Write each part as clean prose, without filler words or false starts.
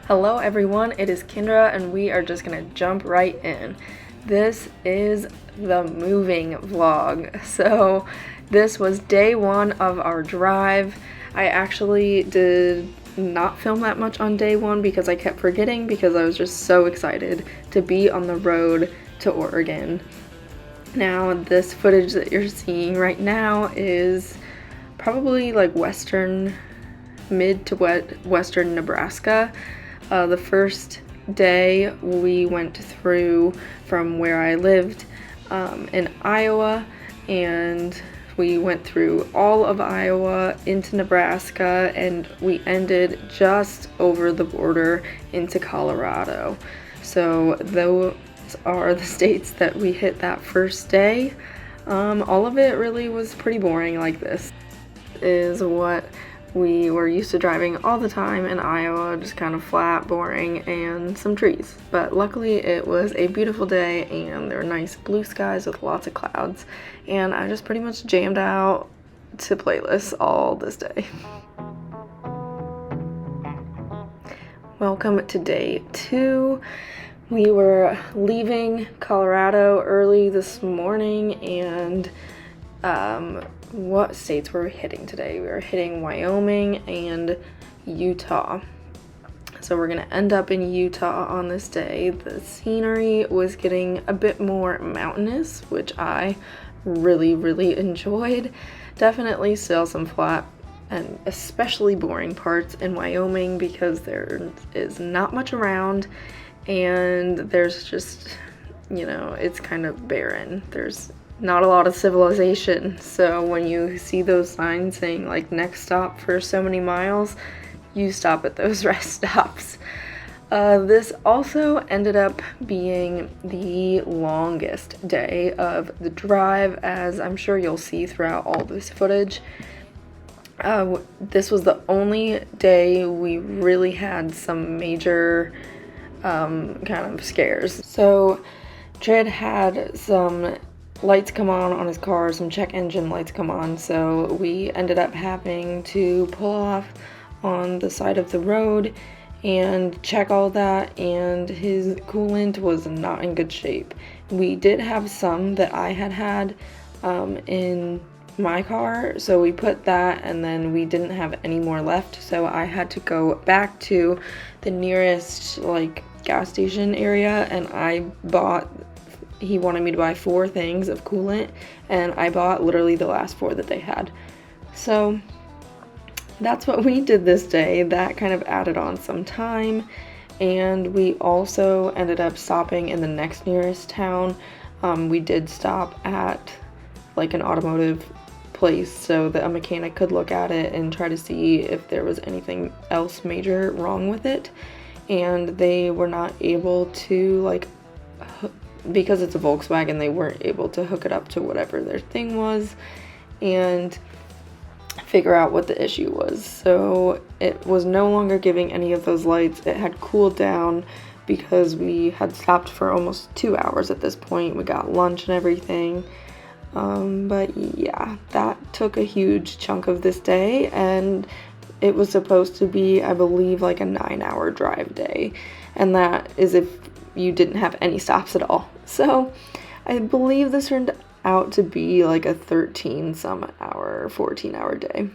Hello everyone, it is Kendra and we are just gonna jump right in. This is the moving vlog. So this was day one of our drive. I actually did not film that much on day one because I kept forgetting because I was just so excited to be on the road to Oregon. Now this footage that you're seeing right now is probably like mid to western Nebraska. The first day we went through from where I lived in Iowa, and we went through all of Iowa into Nebraska, and we ended just over the border into Colorado. So those are the states that we hit that first day. All of it really was pretty boring. Like, this is what we were used to driving all the time in Iowa, just kind of flat, boring, and some trees. But luckily it was a beautiful day and there were nice blue skies with lots of clouds, and I just pretty much jammed out to playlists all this day. Welcome to day 2. We were leaving Colorado early this morning, and what states were we hitting today? We were hitting Wyoming and Utah. So we're gonna end up in Utah on this day. The scenery was getting a bit more mountainous, which I really enjoyed. Definitely still some flat and especially boring parts in Wyoming because there is not much around, and there's just, it's kind of barren. There's not a lot of civilization. So when you see those signs saying like next stop for so many miles, you stop at those rest stops. This also ended up being the longest day of the drive, as I'm sure you'll see throughout all this footage. This was the only day we really had some major kind of scares. So Trid had some lights come on his car, some check engine lights come on, so we ended up having to pull off on the side of the road and check all that, and his coolant was not in good shape. We did have some that I had in my car, so we put that, and then we didn't have any more left, so I had to go back to the nearest gas station area, and he wanted me to buy 4 things of coolant, and I bought literally the last 4 that they had. So that's what we did this day. That kind of added on some time, and we also ended up stopping in the next nearest town. We did stop at an automotive place so that a mechanic could look at it and try to see if there was anything else major wrong with it, and they were not able to because it's a Volkswagen, they weren't able to hook it up to whatever their thing was and figure out what the issue was. So it was no longer giving any of those lights. It had cooled down because we had stopped for almost 2 hours at this point. We got lunch and everything. But yeah, that took a huge chunk of this day, and it was supposed to be, I believe, a 9-hour drive day, and that is if you didn't have any stops at all. So I believe this turned out to be a 13-some-hour, 14-hour day.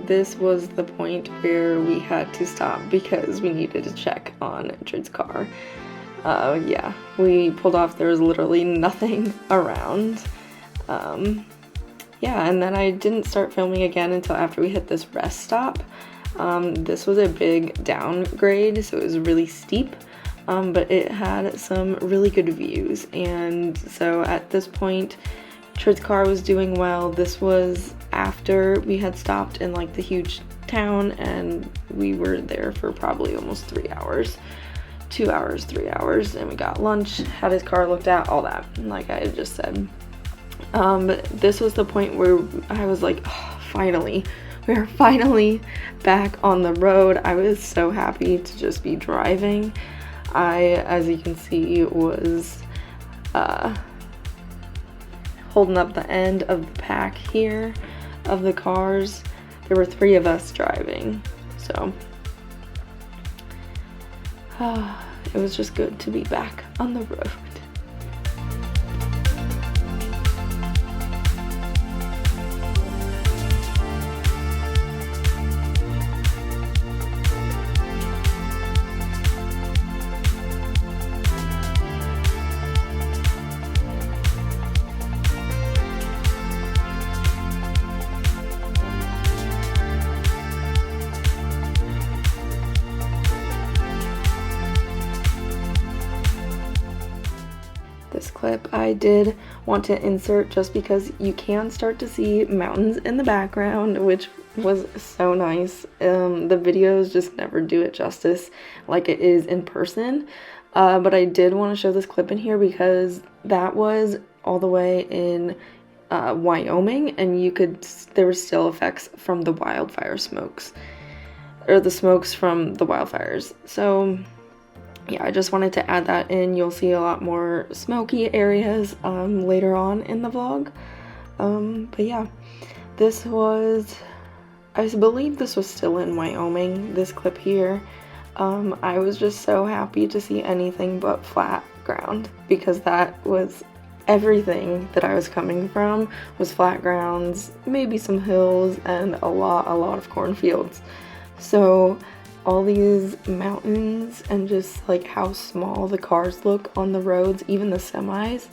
This was the point where we had to stop because we needed to check on Trid's car. Yeah, we pulled off. There was literally nothing around. Yeah, and then I didn't start filming again until after we hit this rest stop. This was a big downgrade, so it was really steep, but it had some really good views. And so at this point, Trid's car was doing well. This was after we had stopped in the huge town, and we were there for probably almost 3 hours. 2 hours, 3 hours, and we got lunch, had his car looked at, all that, like I had just said. But this was the point where I was like, oh, finally, we're finally back on the road. I was so happy to just be driving. I, as you can see, was holding up the end of the pack here of the cars. There were 3 of us driving, so it was just good to be back on the road. This clip I did want to insert just because you can start to see mountains in the background, which was so nice. The videos just never do it justice like it is in person, but I did want to show this clip in here because that was all the way in Wyoming, and there were still effects from the wildfire smokes, or the smokes from the wildfires. So yeah, I just wanted to add that in. You'll see a lot more smoky areas later on in the vlog. But yeah, I believe this was still in Wyoming, this clip here. I was just so happy to see anything but flat ground, because that was everything that I was coming from, was flat grounds, maybe some hills, and a lot of cornfields. So all these mountains and just like how small the cars look on the roads, even the semis,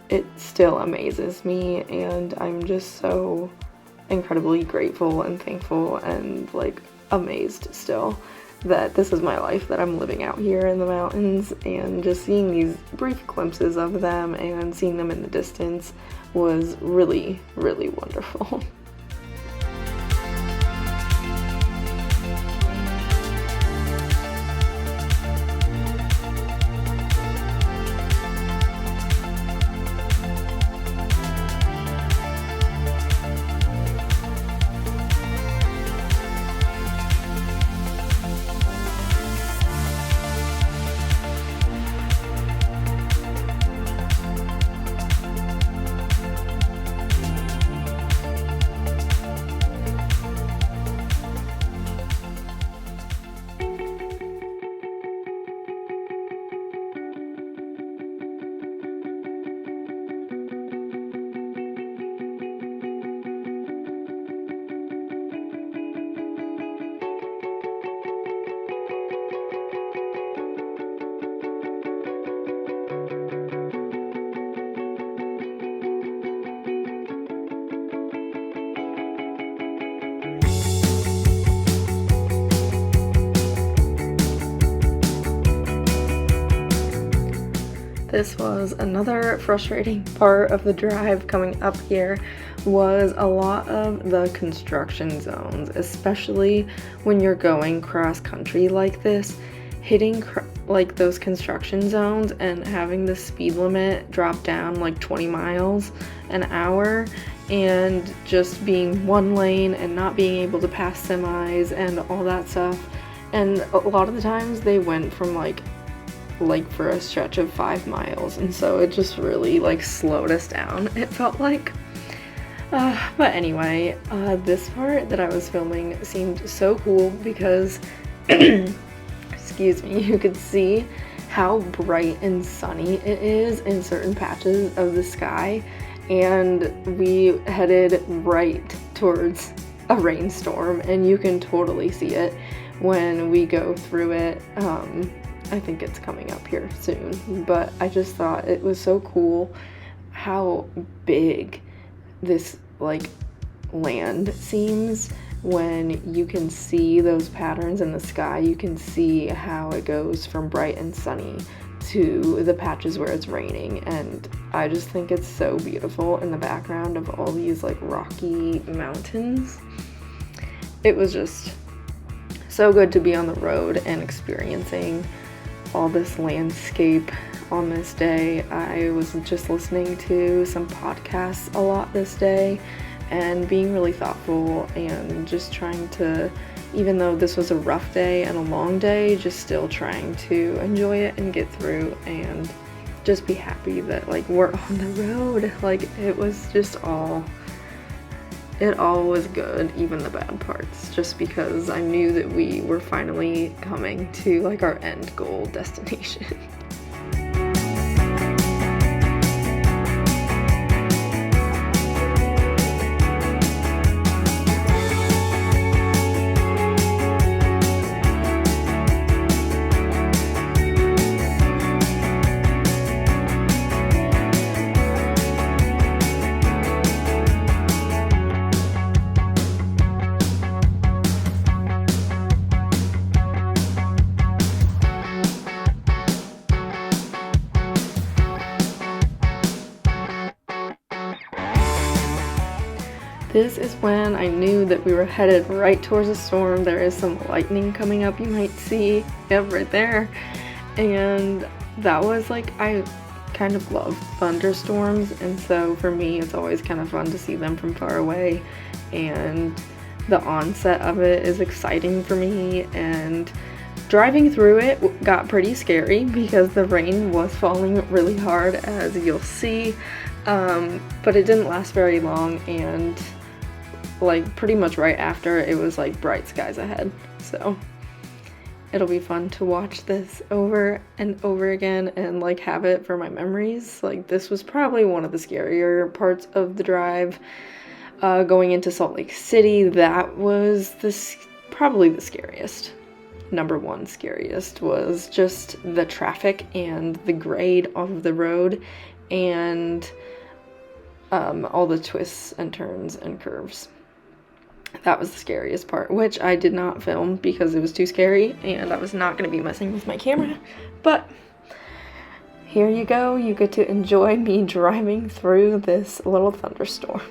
it still amazes me, and I'm just so incredibly grateful and thankful and like amazed still that this is my life that I'm living out here in the mountains. And just seeing these brief glimpses of them and seeing them in the distance was really, really wonderful. This was another frustrating part of the drive coming up here, was a lot of the construction zones, especially when you're going cross country like this, hitting like those construction zones and having the speed limit drop down like 20 miles an hour and just being one lane and not being able to pass semis and all that stuff. And a lot of the times they went from like for a stretch of 5 miles, and so it just really like slowed us down, it felt like. But anyway, this part that I was filming seemed so cool because excuse me, you could see how bright and sunny it is in certain patches of the sky, and we headed right towards a rainstorm, and you can totally see it when we go through it. I think it's coming up here soon, but I just thought it was so cool how big this like land seems when you can see those patterns in the sky. You can see how it goes from bright and sunny to the patches where it's raining, and I just think it's so beautiful in the background of all these like rocky mountains. It was just so good to be on the road and experiencing all this landscape on this day. I was just listening to some podcasts a lot this day and being really thoughtful and just trying to, even though this was a rough day and a long day, just still trying to enjoy it and get through and just be happy that like we're on the road. Like it was just it all was good, even the bad parts, just because I knew that we were finally coming to like our end goal destination. This is when I knew that we were headed right towards a storm. There is some lightning coming up, you might see. Yep, right there. And that was like, I kind of love thunderstorms, and so for me it's always kind of fun to see them from far away, and the onset of it is exciting for me. And driving through it got pretty scary because the rain was falling really hard, as you'll see, but it didn't last very long, and like pretty much right after it was like bright skies ahead. So it'll be fun to watch this over and over again and like have it for my memories. Like this was probably one of the scarier parts of the drive. Going into Salt Lake City, that was probably the scariest. Number one scariest was just the traffic and the grade of the road, and all the twists and turns and curves. That was the scariest part, which I did not film because it was too scary and I was not going to be messing with my camera. But here you go, you get to enjoy me driving through this little thunderstorm.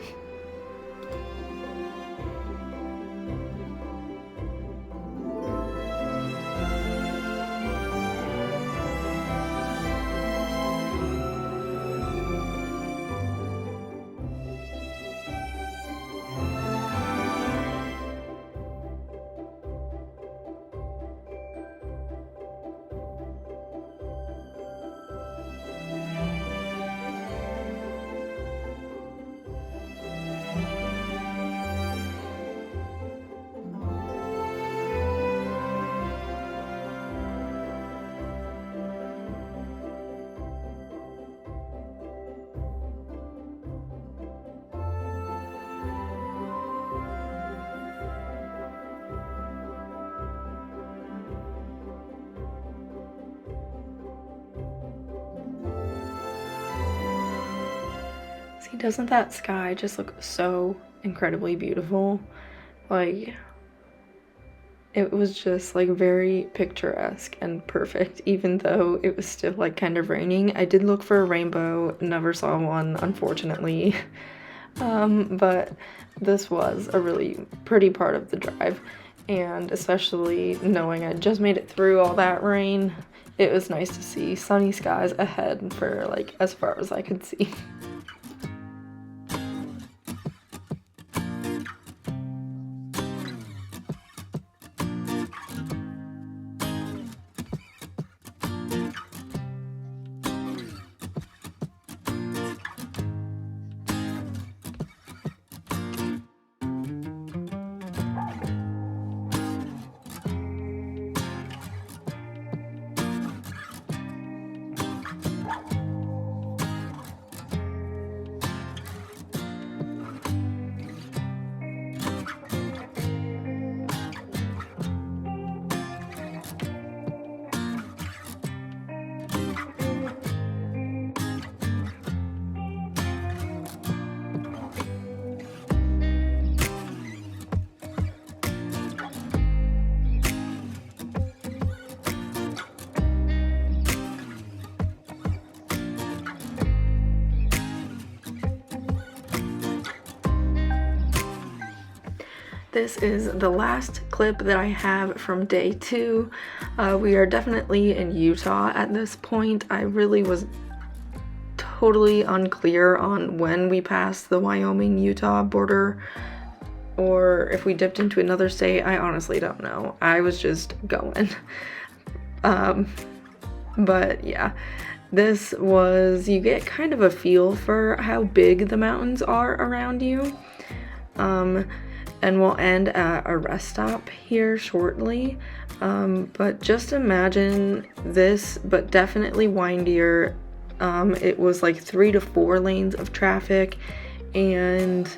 See, doesn't that sky just look so incredibly beautiful? Like, it was just like very picturesque and perfect, even though it was still like kind of raining. I did look for a rainbow, never saw one, unfortunately. But this was a really pretty part of the drive, and especially knowing I just made it through all that rain, it was nice to see sunny skies ahead for like as far as I could see. This is the last clip that I have from day 2. We are definitely in Utah at this point. I really was totally unclear on when we passed the Wyoming-Utah border, or if we dipped into another state. I honestly don't know. I was just going. But yeah, you get kind of a feel for how big the mountains are around you. And we'll end at a rest stop here shortly. But just imagine this, but definitely windier. It was like 3 to 4 lanes of traffic, and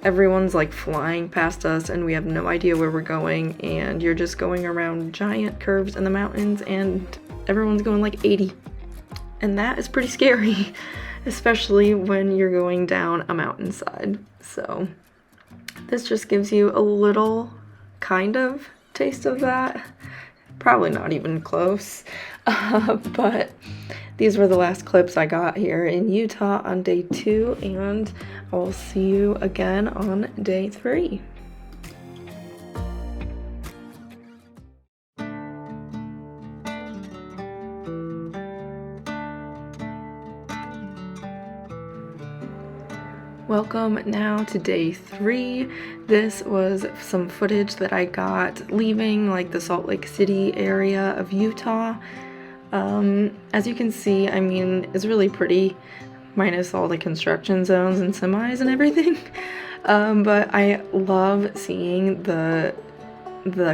everyone's like flying past us, and we have no idea where we're going, and you're just going around giant curves in the mountains, and everyone's going like 80. And that is pretty scary, especially when you're going down a mountainside. So this just gives you a little kind of taste of that. Probably not even close, but these were the last clips I got here in Utah on day 2, and I will see you again on day 3. Welcome now to day 3. This was some footage that I got leaving like the Salt Lake City area of Utah. As you can see, I mean, it's really pretty, minus all the construction zones and semis and everything. But I love seeing the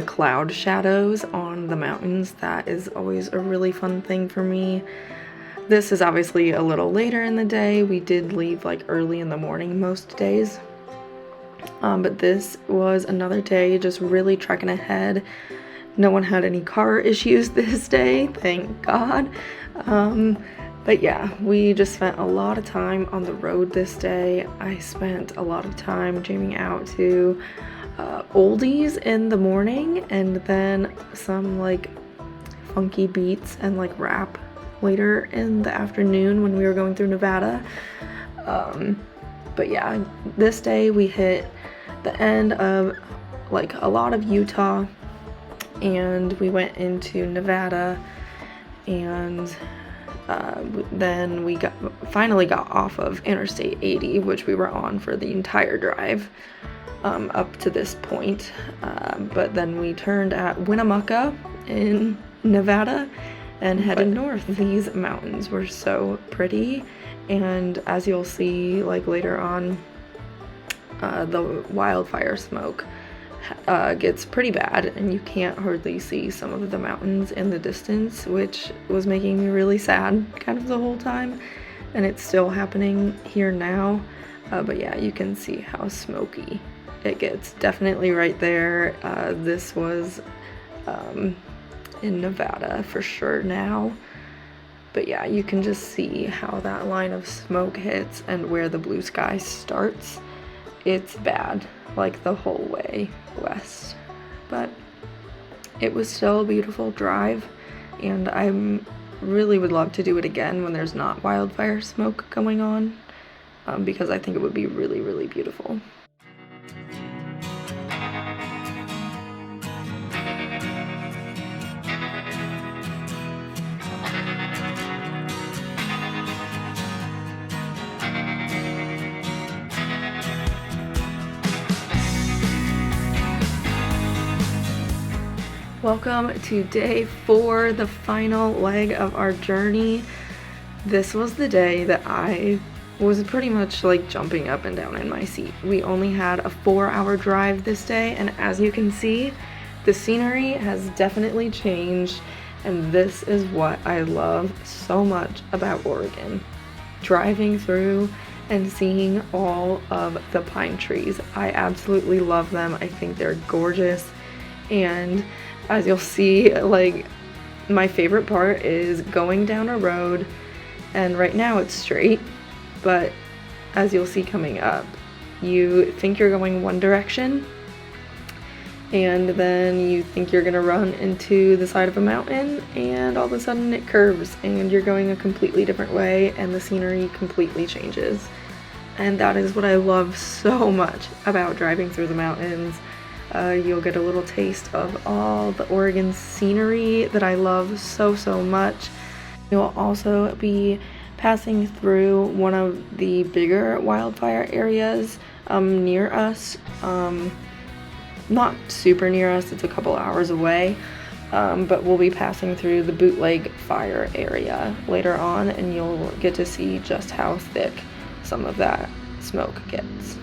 cloud shadows on the mountains. That is always a really fun thing for me. This is obviously a little later in the day. We did leave like early in the morning most days. But this was another day just really trekking ahead. No one had any car issues this day, thank God. But yeah, we just spent a lot of time on the road this day. I spent a lot of time jamming out to oldies in the morning, and then some like funky beats and like rap later in the afternoon when we were going through Nevada. But yeah, this day we hit the end of like a lot of Utah, and we went into Nevada, and then we finally got off of Interstate 80, which we were on for the entire drive up to this point. But then we turned at Winnemucca in Nevada and headed north. These mountains were so pretty, and as you'll see like later on, the wildfire smoke gets pretty bad, and you can't hardly see some of the mountains in the distance, which was making me really sad kind of the whole time, and it's still happening here now. But yeah, you can see how smoky it gets. Definitely right there. This was in Nevada for sure now. But yeah, you can just see how that line of smoke hits and where the blue sky starts. It's bad, like the whole way west. But it was still a beautiful drive, and I really would love to do it again when there's not wildfire smoke going on, because I think it would be really, really beautiful. Welcome to day 4, the final leg of our journey. This was the day that I was pretty much like jumping up and down in my seat. We only had a 4-hour drive this day, and as you can see, the scenery has definitely changed, and this is what I love so much about Oregon. Driving through and seeing all of the pine trees. I absolutely love them. I think they're gorgeous, and as you'll see, like, my favorite part is going down a road, and right now it's straight, but as you'll see coming up, you think you're going one direction, and then you think you're gonna run into the side of a mountain, and all of a sudden it curves, and you're going a completely different way, and the scenery completely changes. And that is what I love so much about driving through the mountains. You'll get a little taste of all the Oregon scenery that I love so, so much. You'll also be passing through one of the bigger wildfire areas near us. Not super near us, it's a couple hours away. but we'll be passing through the bootleg fire area later on, and you'll get to see just how thick some of that smoke gets.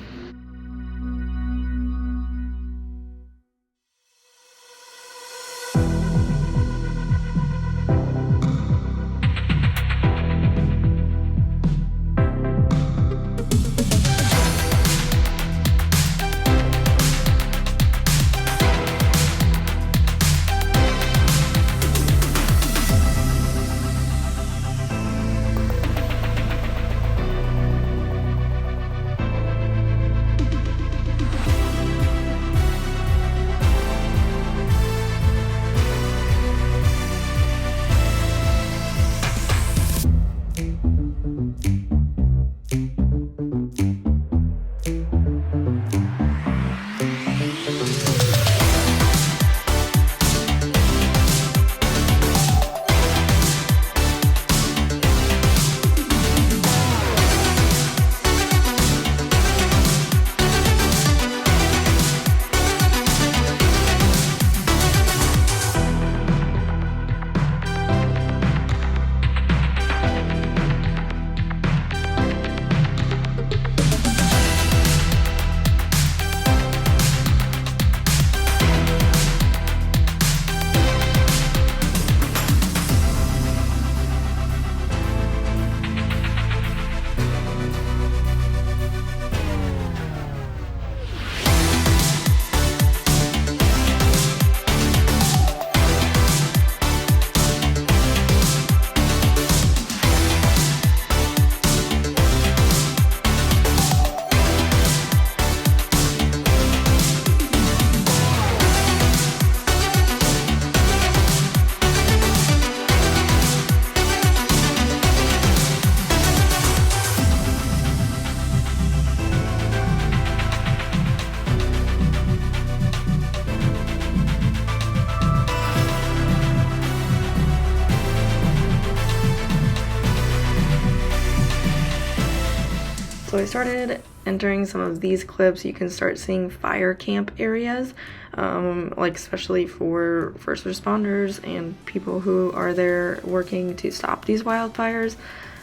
So I started entering some of these clips. You can start seeing fire camp areas, like especially for first responders and people who are there working to stop these wildfires.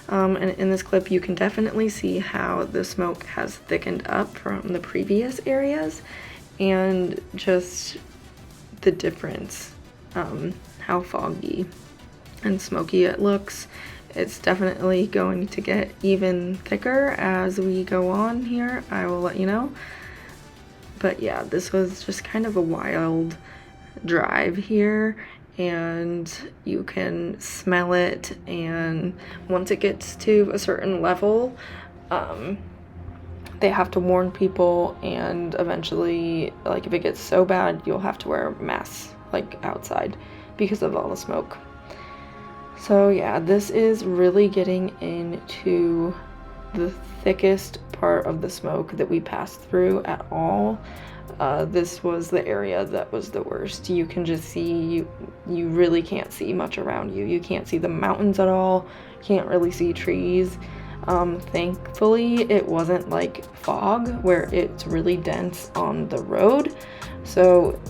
And in this clip, you can definitely see how the smoke has thickened up from the previous areas, and just the difference, how foggy and smoky it looks. It's definitely going to get even thicker as we go on here. I will let you know. But yeah, this was just kind of a wild drive here, and you can smell it, and once it gets to a certain level, they have to warn people, and eventually, like, if it gets so bad, you'll have to wear masks, like, outside because of all the smoke. So yeah, this is really getting into the thickest part of the smoke that we passed through at all. This was the area that was the worst. You can just see, you really can't see much around you. You can't see the mountains at all, can't really see trees. Thankfully, it wasn't like fog where it's really dense on the road, so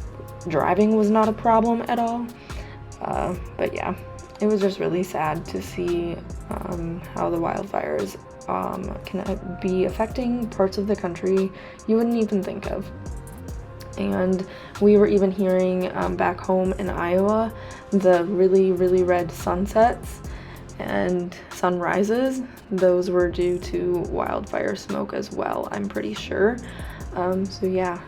driving was not a problem at all. But yeah, it was just really sad to see how the wildfires can be affecting parts of the country you wouldn't even think of. And we were even hearing back home in Iowa, the really, really red sunsets and sunrises, those were due to wildfire smoke as well, I'm pretty sure. So yeah,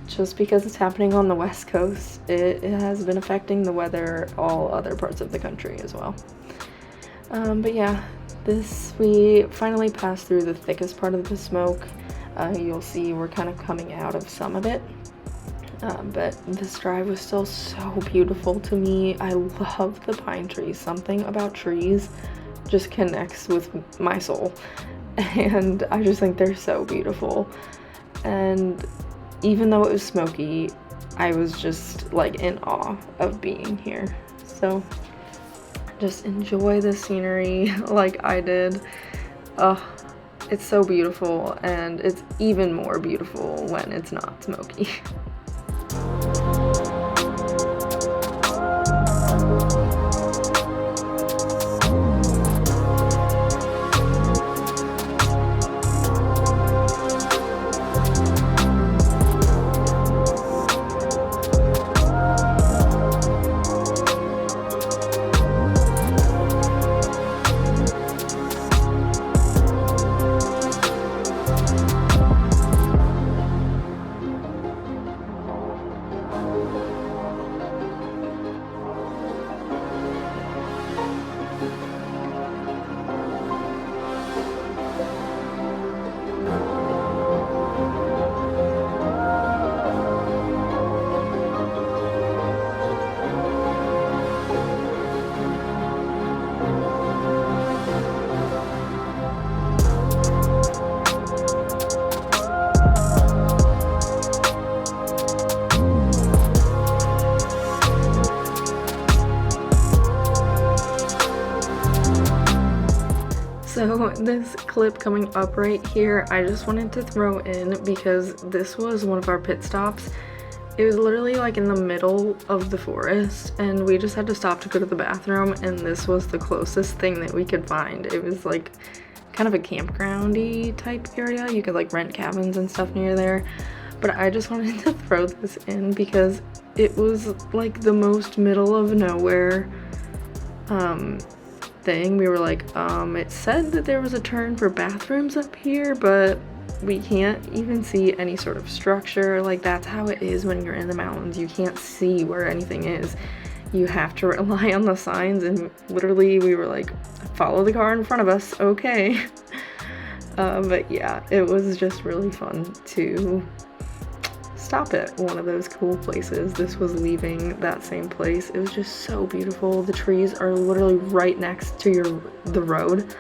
just because it's happening on the West Coast, it has been affecting the weather all other parts of the country as well. But yeah, we finally passed through the thickest part of the smoke. You'll see we're kind of coming out of some of it. But this drive was still so beautiful to me. I love the pine trees. Something about trees just connects with my soul. And I just think they're so beautiful. And even though it was smoky, I was just like in awe of being here. So just enjoy the scenery like I did. It's so beautiful, and it's even more beautiful when it's not smoky. So this clip coming up right here, I just wanted to throw in because this was one of our pit stops. It was literally like in the middle of the forest and we just had to stop to go to the bathroom, and this was the closest thing that we could find. It was like kind of a campgroundy type area. You could like rent cabins and stuff near there. But I just wanted to throw this in because it was like the most middle of nowhere thing. We were like, it said that there was a turn for bathrooms up here, but we can't even see any sort of structure. Like, that's how it is when you're in the mountains. You can't see where anything is. You have to rely on the signs, and literally we were like, follow the car in front of us, okay. But yeah, it was just really fun to stop at one of those cool places. This was leaving that same place. It was just so beautiful. The trees are literally right next to the road,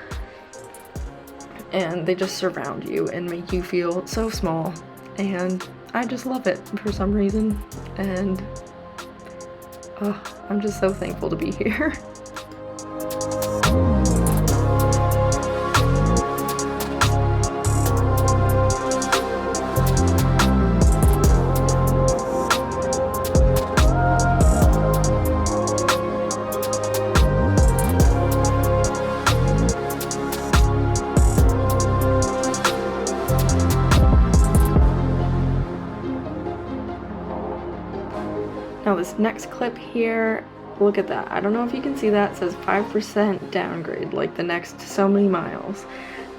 and they just surround you and make you feel so small, and I just love it for some reason, and I'm just so thankful to be here. Now this next clip here, look at that. I don't know if you can see that. It says 5% downgrade, like the next so many miles.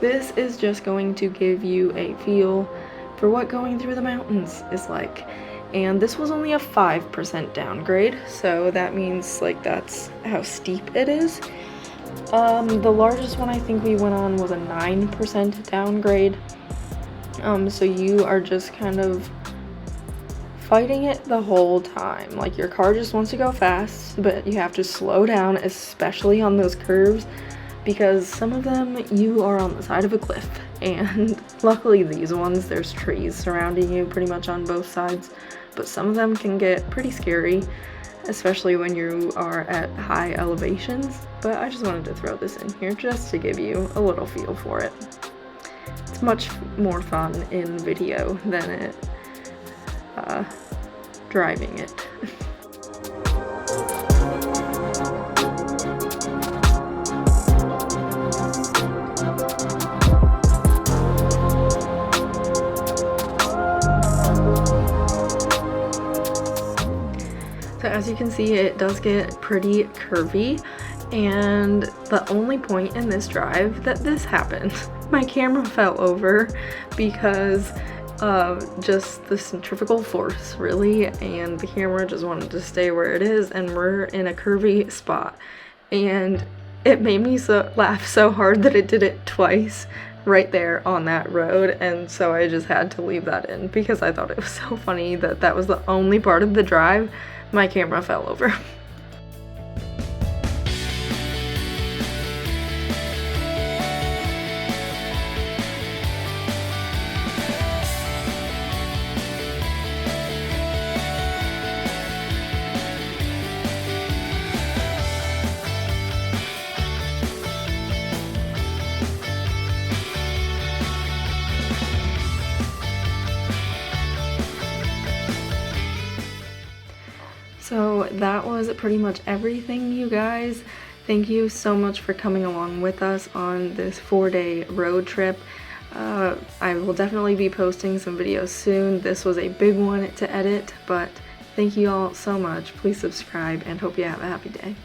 This is just going to give you a feel for what going through the mountains is like. And this was only a 5% downgrade, so that means like that's how steep it is. The largest one I think we went on was a 9% downgrade. So you are just kind of fighting it the whole time. Like, your car just wants to go fast, but you have to slow down, especially on those curves, because some of them you are on the side of a cliff, and luckily these ones, there's trees surrounding you pretty much on both sides, but some of them can get pretty scary, especially when you are at high elevations. But I just wanted to throw this in here just to give you a little feel for it. It's much more fun in video than it driving it. So as you can see, it does get pretty curvy, and the only point in this drive that this happened, my camera fell over because just the centrifugal force, really, and the camera just wanted to stay where it is, and we're in a curvy spot, and it made me laugh so hard that it did it twice right there on that road, and so I just had to leave that in because I thought it was so funny that that was the only part of the drive my camera fell over. So that was pretty much everything, you guys. Thank you so much for coming along with us on this 4-day road trip. I will definitely be posting some videos soon. This was a big one to edit, but thank you all so much. Please subscribe and hope you have a happy day.